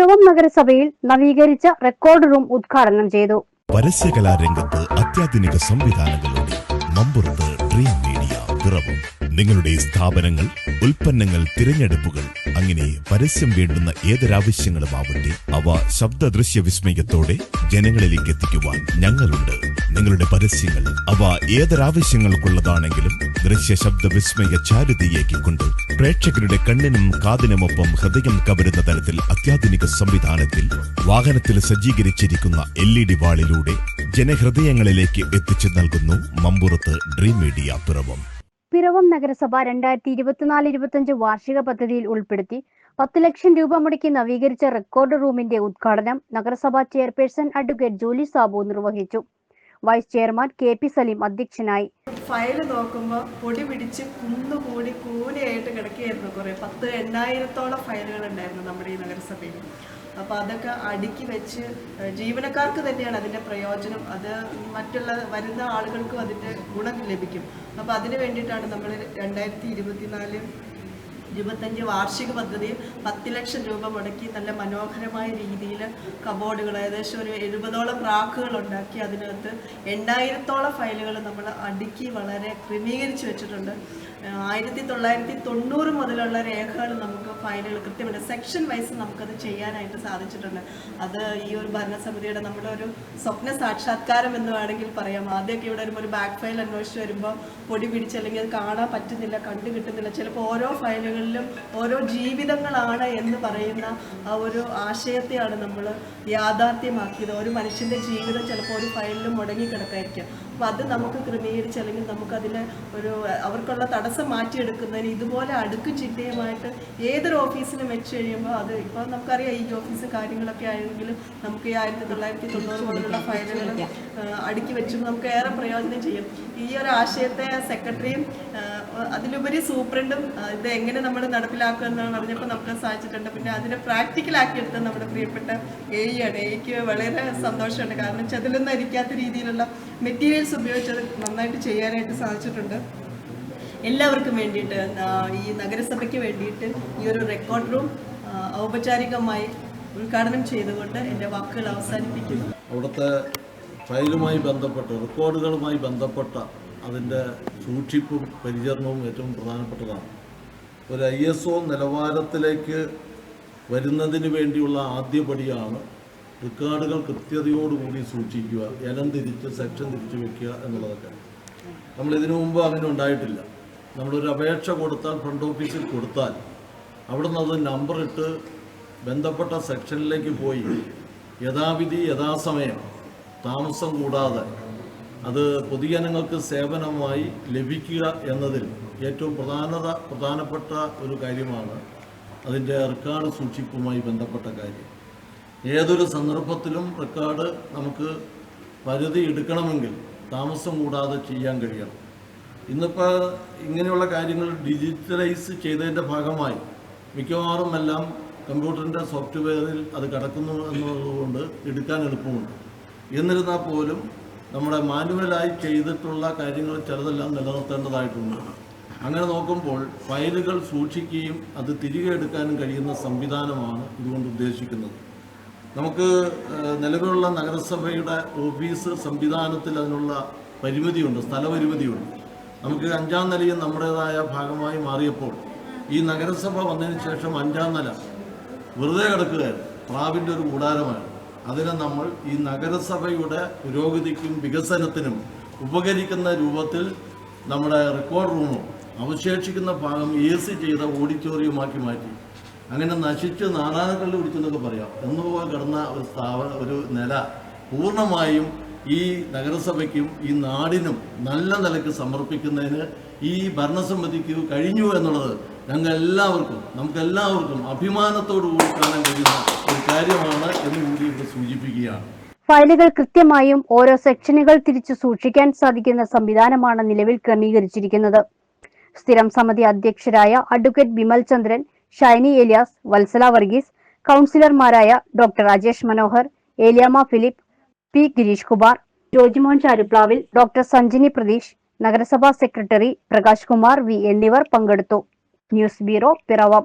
പിറവം നഗരസഭയിൽ നവീകരിച്ച record room ഉദ്ഘാടനം ചെയ്തു. പരസ്യകലാരംഗത്ത് അത്യാധുനിക സംവിധാനങ്ങളോടെ മമ്പുറത്ത് ഡ്രീം മീഡിയ പിറവം. നിങ്ങളുടെ സ്ഥാപനങ്ങൾ, ഉൽപ്പന്നങ്ങൾ, തിരഞ്ഞെടുപ്പുകൾ അങ്ങനെ പരസ്യം വേണ്ടുന്ന ഏതൊരാവശ്യങ്ങളുമാവട്ടെ അവ ശബ്ദ ദൃശ്യ വിസ്മയത്തോടെ ജനങ്ങളിലേക്ക് എത്തിക്കുവാൻ ഞങ്ങളുണ്ട്. നിങ്ങളുടെ പരസ്യങ്ങൾ അവ ഏതൊരാവശ്യങ്ങൾക്കുള്ളതാണെങ്കിലും ദൃശ്യ ശബ്ദ വിസ്മയ ചാരുതയാക്കിക്കൊണ്ട് പ്രേക്ഷകരുടെ കണ്ണിനും കാതിനുമൊപ്പം ഹൃദയം കവരുന്ന തരത്തിൽ അത്യാധുനിക സംവിധാനത്തിൽ വാഹനത്തിൽ സജ്ജീകരിച്ചിരിക്കുന്ന LED വാളിലൂടെ ജനഹൃദയങ്ങളിലേക്ക് എത്തിച്ചു നൽകുന്നു മമ്പുറത്ത് ഡ്രീം മീഡിയ പിറവം. പിറവം നഗരസഭ 2024-25 വാർഷിക പദ്ധതിയിൽ ഉൾപ്പെടുത്തി 10 ലക്ഷം രൂപ മുടക്കി നവീകരിച്ച റെക്കോർഡ് റൂമിന്റെ ഉദ്ഘാടനം നഗരസഭാ ചെയർപേഴ്സൺ അഡ്വക്കേറ്റ് ജൂലി സാബു നിർവഹിച്ചു. വൈസ് ചെയർമാൻ KP സലീം അധ്യക്ഷനായി. ഫയൽ നോക്കുമ്പോൾ പൊടി പിടിച്ച് കുന്നുകൂടി കൂനയായിട്ട് കിടക്കുകയായിരുന്നു. കുറേ 10,000-8,000 ഫയലുകൾ ഉണ്ടായിരുന്നു നമ്മുടെ ഈ നഗരസഭയിൽ. അപ്പോൾ അതൊക്കെ അടുക്കി വെച്ച് ജീവനക്കാർക്ക് തന്നെയാണ് അതിൻ്റെ പ്രയോജനം. അത് മറ്റുള്ള വരുന്ന ആളുകൾക്കും അതിൻ്റെ ഗുണം ലഭിക്കും. അപ്പോൾ അതിന് വേണ്ടിയിട്ടാണ് നമ്മൾ 2024-25 വാർഷിക പദ്ധതിയിൽ 10 ലക്ഷം രൂപ മുടക്കി നല്ല മനോഹരമായ രീതിയിൽ കബോർഡുകൾ, ഏകദേശം ഒരു 70ഓളം റാക്കുകൾ ഉണ്ടാക്കി അതിനകത്ത് 8,000-ഓളം ഫയലുകൾ നമ്മൾ അടുക്കി വളരെ ക്രമീകരിച്ച് വെച്ചിട്ടുണ്ട്. 1990 മുതലുള്ള രേഖകൾ നമുക്ക് ഫയലുകൾ കൃത്യമായിട്ട് സെക്ഷൻ വൈസ് നമുക്കത് ചെയ്യാനായിട്ട് സാധിച്ചിട്ടുണ്ട്. അത് ഈ ഒരു ഭരണസമിതിയുടെ നമ്മുടെ ഒരു സ്വപ്ന സാക്ഷാത്കാരം എന്ന് വേണമെങ്കിൽ പറയാം. ആദ്യമൊക്കെ ഇവിടെ വരുമ്പോൾ ഒരു ബാക്ക് ഫയൽ അന്വേഷിച്ച് വരുമ്പോൾ പൊടി പിടിച്ച് അല്ലെങ്കിൽ അത് കാണാൻ പറ്റുന്നില്ല, കണ്ടു കിട്ടുന്നില്ല. ചിലപ്പോൾ ഓരോ ഫയലുകളിലും ഓരോ ജീവിതങ്ങളാണ് എന്ന് പറയുന്ന ആ ഒരു ആശയത്തെയാണ് നമ്മൾ യാഥാർത്ഥ്യമാക്കിയത്. ഒരു മനുഷ്യൻ്റെ ജീവിതം ചിലപ്പോൾ ഒരു ഫയലിലും മുടങ്ങിക്കിടക്കായിരിക്കും. അപ്പോൾ അത് നമുക്ക് ക്രമീകരിച്ച് അല്ലെങ്കിൽ നമുക്കതിലെ ഒരു അവർക്കുള്ള തടസ്സം മാറ്റിയെടുക്കുന്നതിന് ഇതുപോലെ അടുക്കും ചിട്ടയുമായിട്ട് ഏതൊരു ഓഫീസിലും വെച്ച് കഴിയുമ്പോൾ അത് ഇപ്പോൾ നമുക്കറിയാം ഈ ഓഫീസ് കാര്യങ്ങളൊക്കെ ആയെങ്കിലും നമുക്ക് ഈ 1990 മുതലുള്ള ഫയലുകൾ അടുക്കി വെച്ചും നമുക്ക് ഏറെ പ്രയോജനം ചെയ്യും. ഈ ഒരു ആശയത്തെ സെക്രട്ടറിയും അതിലുപരി സൂപ്രണ്ടും ഇത് എങ്ങനെ നമ്മൾ നടപ്പിലാക്കുക എന്നാണ് പറഞ്ഞപ്പോൾ നമുക്ക് സാധിച്ചിട്ടുണ്ട്. പിന്നെ അതിനെ പ്രാക്ടിക്കലാക്കിയെടുത്ത് നമ്മുടെ പ്രിയപ്പെട്ട ആണ്. എനിക്ക് വളരെ സന്തോഷമുണ്ട്. കാരണം ചതിലൊന്നും അരിക്കാത്ത രീതിയിലുള്ള മെറ്റീരിയൽസ് ഉപയോഗിച്ചത് നന്നായിട്ട് ചെയ്യാനായിട്ട് സാധിച്ചിട്ടുണ്ട്. എല്ലാവർക്കും വേണ്ടിയിട്ട് ഈ നഗരസഭയ്ക്ക് വേണ്ടിയിട്ട് ഈ ഒരു റെക്കോർഡ് റൂം ഔപചാരികമായി ഉദ്ഘാടനം ചെയ്തുകൊണ്ട് എൻ്റെ വാക്കുകൾ അവസാനിപ്പിക്കുന്നു. അവിടുത്തെ ഫയലുമായി ബന്ധപ്പെട്ട് റെക്കോർഡുകളുമായി ബന്ധപ്പെട്ട അതിൻ്റെ സൂക്ഷിപ്പും പരിചരണവും ഏറ്റവും പ്രധാനപ്പെട്ടതാണ്. ഒരു ISO നിലവാരത്തിലേക്ക് വരുന്നതിന് വേണ്ടിയുള്ള ആദ്യപടിയാണ് റെക്കോർഡുകൾ കൃത്യതയോടുകൂടി സൂക്ഷിക്കുക, ഇനം തിരിച്ച് സെക്ഷൻ തിരിച്ച് വെക്കുക എന്നുള്ളതൊക്കെ. നമ്മളിതിനു മുമ്പ് അങ്ങനെ ഉണ്ടായിട്ടില്ല. നമ്മളൊരു അപേക്ഷ കൊടുത്താൽ ഫ്രണ്ട് ഓഫീസിൽ കൊടുത്താൽ അവിടെ നിന്ന് അത് നമ്പർ ഇട്ട് ബന്ധപ്പെട്ട സെക്ഷനിലേക്ക് പോയി യഥാവിധി യഥാസമയം താമസം കൂടാതെ അത് പൊതുജനങ്ങൾക്ക് സേവനമായി ലഭിക്കുക എന്നതിൽ ഏറ്റവും പ്രധാനപ്പെട്ട ഒരു കാര്യമാണ് അതിൻ്റെ റെക്കോർഡ് സൂക്ഷിപ്പുമായി ബന്ധപ്പെട്ട കാര്യം. ഏതൊരു സന്ദർഭത്തിലും റെക്കോർഡ് നമുക്ക് പരിധി എടുക്കണമെങ്കിൽ താമസം കൂടാതെ ചെയ്യാൻ കഴിയണം. ഇന്നിപ്പോൾ ഇങ്ങനെയുള്ള കാര്യങ്ങൾ ഡിജിറ്റലൈസ് ചെയ്തതിൻ്റെ ഭാഗമായി മിക്കവാറും എല്ലാം കമ്പ്യൂട്ടറിൻ്റെ സോഫ്റ്റ്വെയറിൽ അത് കിടക്കുന്നു എന്നുള്ളതുകൊണ്ട് എടുക്കാൻ എളുപ്പമുണ്ട്. എന്നിരുന്നാൽ പോലും നമ്മുടെ മാനുവലായി ചെയ്തിട്ടുള്ള കാര്യങ്ങൾ ചിലതെല്ലാം നിലനിർത്തേണ്ടതായിട്ടുണ്ട്. അങ്ങനെ നോക്കുമ്പോൾ ഫയലുകൾ സൂക്ഷിക്കുകയും അത് തിരികെ എടുക്കാനും കഴിയുന്ന സംവിധാനമാണ് ഇതുകൊണ്ട് ഉദ്ദേശിക്കുന്നത്. നമുക്ക് നിലവിലുള്ള നഗരസഭയുടെ ഓഫീസ് സംവിധാനത്തിൽ അതിനുള്ള പരിമിതിയുണ്ട്, സ്ഥലപരിമിതിയുണ്ട്. നമുക്ക് 5ാം നിലയും നമ്മുടേതായ ഭാഗമായി മാറിയപ്പോൾ ഈ നഗരസഭ വന്നതിന് ശേഷം 5ാം നില വെറുതെ കിടക്കുകയായിരുന്നു, പ്രാവിൻ്റെ ഒരു കൂടാരമാണ്. അതിനെ നമ്മൾ ഈ നഗരസഭയുടെ പുരോഗതിക്കും വികസനത്തിനും ഉപകരിക്കുന്ന രൂപത്തിൽ നമ്മുടെ റെക്കോർഡ് റൂമും അവശേഷിക്കുന്ന ഭാഗം AC ചെയ്ത ഓഡിറ്റോറിയമാക്കി മാറ്റി. അങ്ങനെ നശിച്ച് നാരായണക്കല്ല് പിടിച്ചെന്നൊക്കെ പറയാം എന്നുപോലെ കിടന്ന ഒരു നില പൂർണ്ണമായും ഈ നഗരസഭയ്ക്കും ഈ നാടിനും നല്ല നിലയ്ക്ക് സമർപ്പിക്കുന്നതിന് ഈ ഭരണസമിതിക്ക് കഴിഞ്ഞു എന്നുള്ളത് നമുക്കെല്ലാവർക്കും അഭിമാനത്തോടു കൂടി കാണാൻ കഴിയുന്ന ഒരു കാര്യമാണ് എന്ന് കൂടി ഇവിടെ സൂചിപ്പിക്കുകയാണ്. ഫയലുകൾ കൃത്യമായും ഓരോ സെക്ഷനുകൾ തിരിച്ചു സൂക്ഷിക്കാൻ സാധിക്കുന്ന സംവിധാനമാണ് നിലവിൽ ക്രമീകരിച്ചിരിക്കുന്നത്. സ്ഥിരം സമിതി അധ്യക്ഷരായ അഡ്വക്കേറ്റ് ബിമൽ ചന്ദ്രൻ, ഷൈനി എലിയാസ്, വത്സല വർഗീസ്, കൗൺസിലർമാരായ doctor Rajesh Manohar, Eliyamma Philip, P. Girish Kumar, Jojimon Charuplavil, doctor Sanjini Pratheesh, നഗരസഭാ സെക്രട്ടറി പ്രകാശ് കുമാർ V എന്നിവർ പങ്കെടുത്തു. News bureau, Piravom.